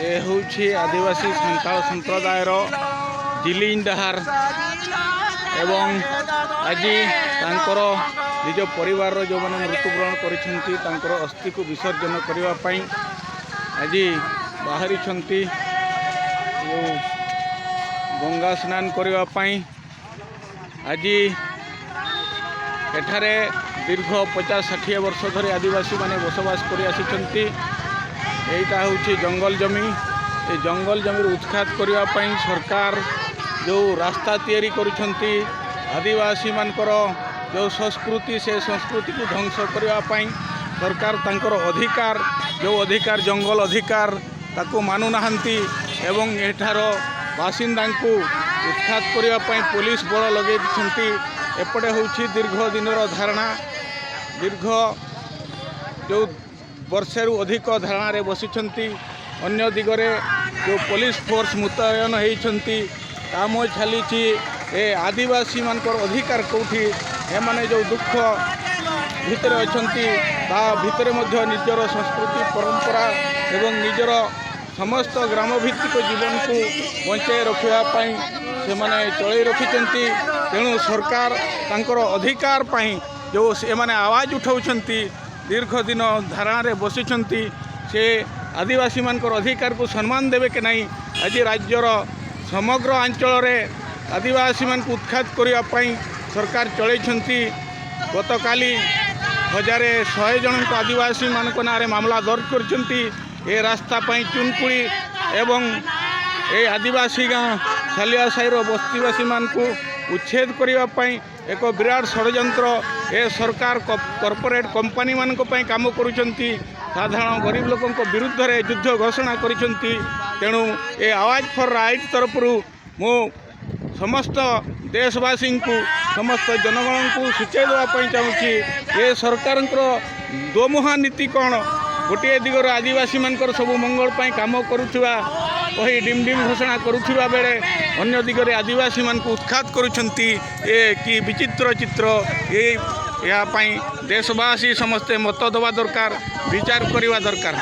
ए होछि आदिवासी संताल संप्रदायर जिलिन डहार एवं आज तांकर निज परिवार जो मैंने मृत्युवरण करिसेंती तांकर अस्थि को विसर्जन करने पाई आज बाहरी छंती गंगा स्नान करने पाई आज एठारे दीर्घ 50-60 वर्ष धरी आदिवासी माने बसवास कर आसी एटा हूँ जंगल जमी ए जंगल जमी उत्खात करने सरकार जो रास्ता तैयारी करुछंती आदिवासी मानकर जो संस्कृति से संस्कृति को ध्वंस करने सरकार तांकर अधिकार जो अधिकार जंगल अधिकार ताको मानु नाहंती एवं एठार बासिंदा को उत्खात करने पुलिस बल लगे दिछंती एपटे हूँ दीर्घ दिनर धारणा दीर्घ जो वर्षेरु अधिक धारणा बसिछंती अन्य दिगरे जो पुलिस फोर्स मुतयन होती काम चली ए आदिवासी मानकर अधिकार कौटी एमाने जो दुख भितर अछंती ता भितर मध्य निजर संस्कृति परंपरा एवं निजर समस्त ग्रामभित्तिक जीवन को बंचाई रखापी से माने चलई रखिंट तेणु सरकार तांकर अधिकार पाई जो से माने आवाज उठाउछंती दीर्घ दिन धारणा बसिछंती से आदिवासी मानकर अधिकार को सम्मान देवे कि नहीं आज राज्यर समग्र अंचल रे आदिवासी मान को उत्खात करने सरकार चलती गत काली 1100 जन को आदिवासी मान को नारे मामला दर्ज कर रास्ता पाई चुनकुड़ी एवं ए आदिवासी गाँव सालिया साईर बस्तीवासी मान को उच्छेद करने एक विराट षड्यंत्र ए सरकार कॉर्पोरेट कंपनी मान काम करुछंती साधारण गरीब लोकों विरुद्ध रे युद्ध घोषणा करिसेंती तेणु ए आवाज फॉर राइट तरफ मु समस्त देशवासी को समस्त जनगण को सूचाई देवाई चाहूँगी ये सरकार दोमुहा नीति कौन गोटे दिगर आदिवासी मानकर सब मंगल पाई काम करुवा कही डिम डिम घोषणा करुवा बेले अन्य दिगरे आदिवासी मान को उत्खात करुछंती ए कि विचित्र चित्र ये देशवासी समस्ते मत दवा दरकार विचार करवा दरकार।